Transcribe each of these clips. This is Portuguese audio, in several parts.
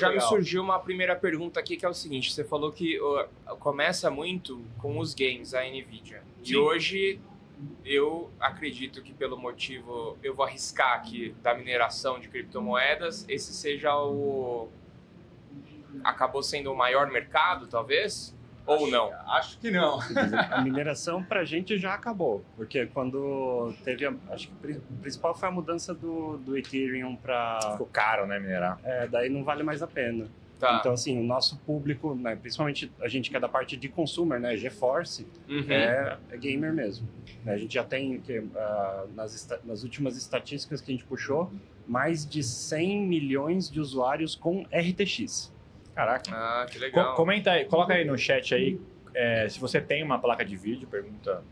Já me surgiu uma primeira pergunta aqui, que é o seguinte: você falou que começa muito com os games, a NVIDIA. Sim. E hoje, eu acredito que pelo motivo, eu vou arriscar aqui, da mineração de criptomoedas, esse seja acabou sendo o maior mercado, talvez? Ou não? Acho que não. A mineração pra gente já acabou, porque quando teve, acho que o principal foi a mudança do Ethereum para... Ficou caro, né, minerar? Daí não vale mais a pena. Tá. Então, assim, o nosso público, né, principalmente a gente que é da parte de consumer, né, GeForce, é gamer mesmo. A gente já tem, nas últimas estatísticas que a gente puxou, mais de 100 milhões de usuários com RTX. Caraca. Ah, que legal. Comenta aí, coloca aí no chat aí, se você tem uma placa de vídeo, pergunta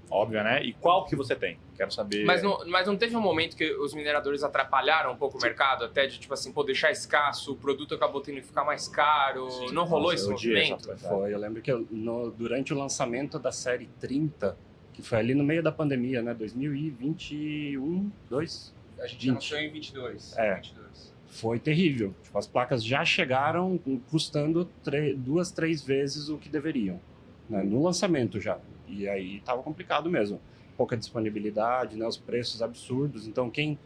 óbvia, né? E qual que você tem? Quero saber. Mas não teve um momento que os mineradores atrapalharam um pouco o mercado, até de, tipo assim, deixar escasso, o produto acabou tendo que ficar mais caro? Sim, não rolou nossa, esse movimento? Foi, eu lembro que durante o lançamento da série 30, que foi ali no meio da pandemia, né, 2021, 2? A gente lançou em 22. É. 22. Foi terrível. Tipo, as placas já chegaram custando 2, 3 vezes o que deveriam, né, no lançamento já. E aí estava complicado mesmo. Pouca disponibilidade, né, os preços absurdos. Então, quem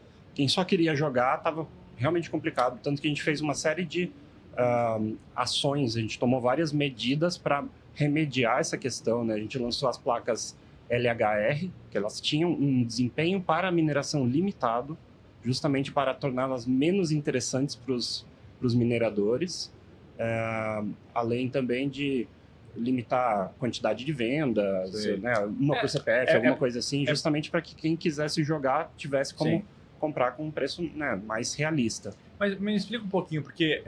só queria jogar estava realmente complicado. Tanto que a gente fez uma série de ações, a gente tomou várias medidas para remediar essa questão, né? A gente lançou as placas LHR, que elas tinham um desempenho para mineração limitado, justamente para torná-las menos interessantes para os mineradores, além também de limitar a quantidade de vendas, né, uma por CPF, alguma coisa assim, justamente para que quem quisesse jogar tivesse como comprar com um preço, né, mais realista. Mas me explica um pouquinho, porque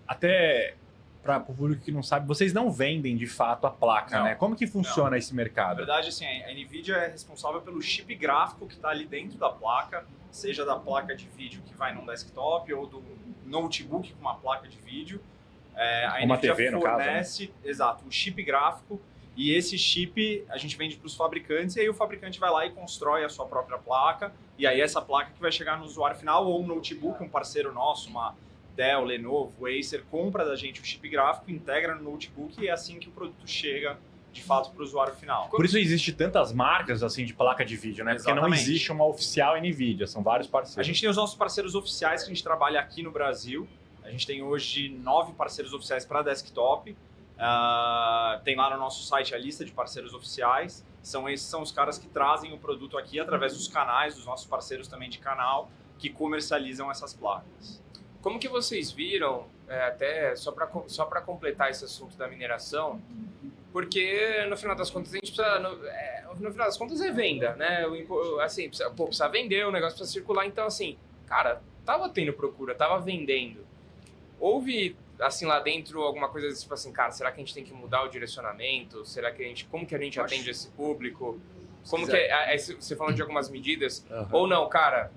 até para o público que não sabe, vocês não vendem de fato a placa, né? Como que funciona esse mercado? Na verdade, assim, a NVIDIA é responsável pelo chip gráfico que está ali dentro da placa, seja da placa de vídeo que vai num desktop ou do notebook com uma placa de vídeo. A Uma NVIDIA TV, no fornece, caso, né? Exato, o chip gráfico, e esse chip a gente vende para os fabricantes, e aí o fabricante vai lá e constrói a sua própria placa, e aí essa placa que vai chegar no usuário final, ou um notebook, um parceiro nosso, uma Dell, Lenovo, Acer, compra da gente o chip gráfico, integra no notebook, e é assim que o produto chega de fato para o usuário final. Por isso existe tantas marcas assim de placa de vídeo, né? Porque não Exatamente. existe uma oficial NVIDIA, são vários parceiros. A gente tem os nossos parceiros oficiais que a gente trabalha aqui no Brasil. A gente tem hoje 9 parceiros oficiais para desktop. Tem lá no nosso site a lista de parceiros oficiais. Esses são os caras que trazem o produto aqui através dos canais, dos nossos parceiros também de canal, que comercializam essas placas. Como que vocês viram, até só para completar esse assunto da mineração, porque no final das contas a gente precisa, no final das contas é venda, né? Assim, precisa vender, o negócio precisa circular, então assim, cara, tava tendo procura, tava vendendo. Houve, assim, lá dentro alguma coisa tipo assim, cara, será que a gente tem que mudar o direcionamento? Será que como que a gente atende esse público? Como que você falando de algumas medidas? Ou não, cara,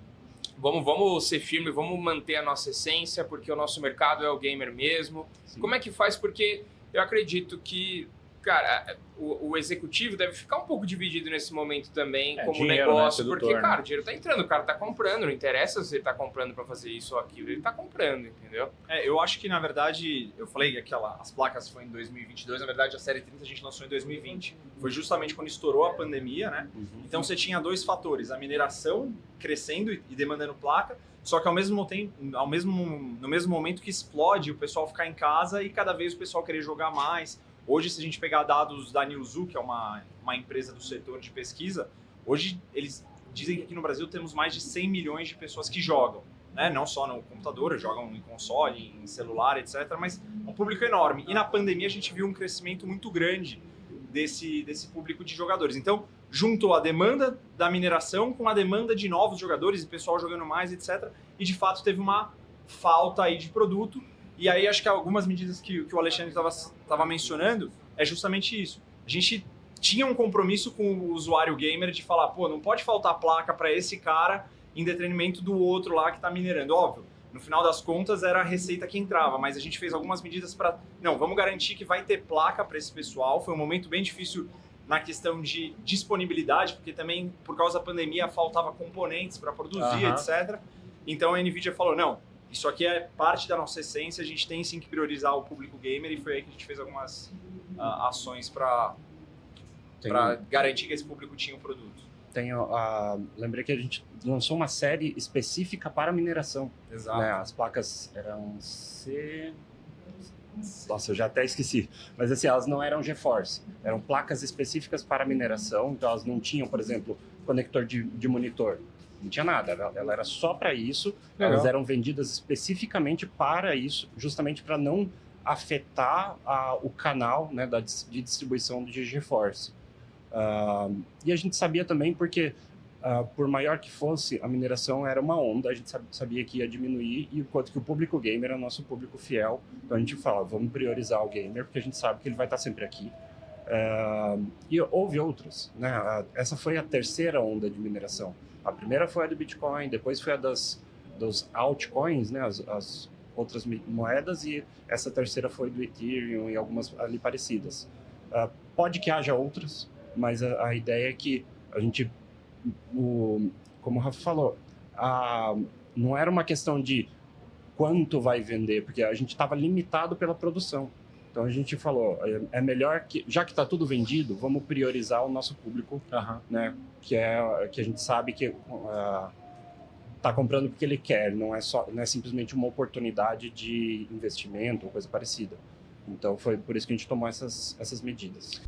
vamos ser firme, vamos manter a nossa essência, porque o nosso mercado é o gamer mesmo. Sim. Como é que faz? Porque eu acredito que, cara, o executivo deve ficar um pouco dividido nesse momento também, como dinheiro, negócio, né? Sedutor, porque, né? cara, o dinheiro tá entrando, o cara tá comprando, não interessa se ele tá comprando pra fazer isso ou aquilo, ele tá comprando, entendeu? Eu acho que, na verdade, eu falei que as placas foi em 2022, na verdade a série 30 a gente lançou em 2020. Foi justamente quando estourou a pandemia, né? Então você tinha dois fatores, a mineração crescendo e demandando placa, só que ao mesmo tempo, no mesmo momento que explode, o pessoal ficar em casa e cada vez o pessoal querer jogar mais. Hoje, se a gente pegar dados da Newzoo, que é uma empresa do setor de pesquisa, hoje eles dizem que aqui no Brasil temos mais de 100 milhões de pessoas que jogam, né? Não só no computador, jogam em console, em celular, etc., mas é um público enorme. E na pandemia a gente viu um crescimento muito grande desse público de jogadores. Então, juntou a demanda da mineração com a demanda de novos jogadores e pessoal jogando mais, etc., e de fato teve uma falta aí de produto. E aí acho que algumas medidas que o Alexandre estava mencionando é justamente isso. A gente tinha um compromisso com o usuário gamer de falar, pô, não pode faltar placa para esse cara em detrimento do outro lá que está minerando. Óbvio, no final das contas era a receita que entrava, mas a gente fez algumas medidas para, não, vamos garantir que vai ter placa para esse pessoal. Foi um momento bem difícil na questão de disponibilidade, porque também por causa da pandemia faltava componentes para produzir, etc. Então a NVIDIA falou, não, isso aqui é parte da nossa essência, a gente tem sim que priorizar o público gamer, e foi aí que a gente fez algumas ações para garantir que esse público tinha o produto. Lembrei que a gente lançou uma série específica para mineração. Exato. Né? As placas eram Nossa, eu já até esqueci. Mas assim, elas não eram GeForce. Eram placas específicas para mineração. Então elas não tinham, por exemplo, conector de monitor. Não tinha nada. Ela era só para isso. Legal. Elas eram vendidas especificamente para isso, justamente para não afetar o canal, né, de distribuição de GeForce. E a gente sabia também porque, por maior que fosse, a mineração era uma onda, a gente sabia que ia diminuir, e enquanto que o público gamer é o nosso público fiel, então a gente fala, vamos priorizar o gamer, porque a gente sabe que ele vai estar sempre aqui. E houve outras, né? Essa foi a terceira onda de mineração. A primeira foi a do Bitcoin, depois foi a dos altcoins, né? As outras moedas, e essa terceira foi do Ethereum e algumas ali parecidas. Pode que haja outras, mas a ideia é que a gente, como o Rafa falou, não era uma questão de quanto vai vender, porque a gente estava limitado pela produção. Então a gente falou, é melhor que, já que está tudo vendido, vamos priorizar o nosso público, né? Que a gente sabe que está comprando porque ele quer, não é simplesmente uma oportunidade de investimento ou coisa parecida. Então foi por isso que a gente tomou essas medidas.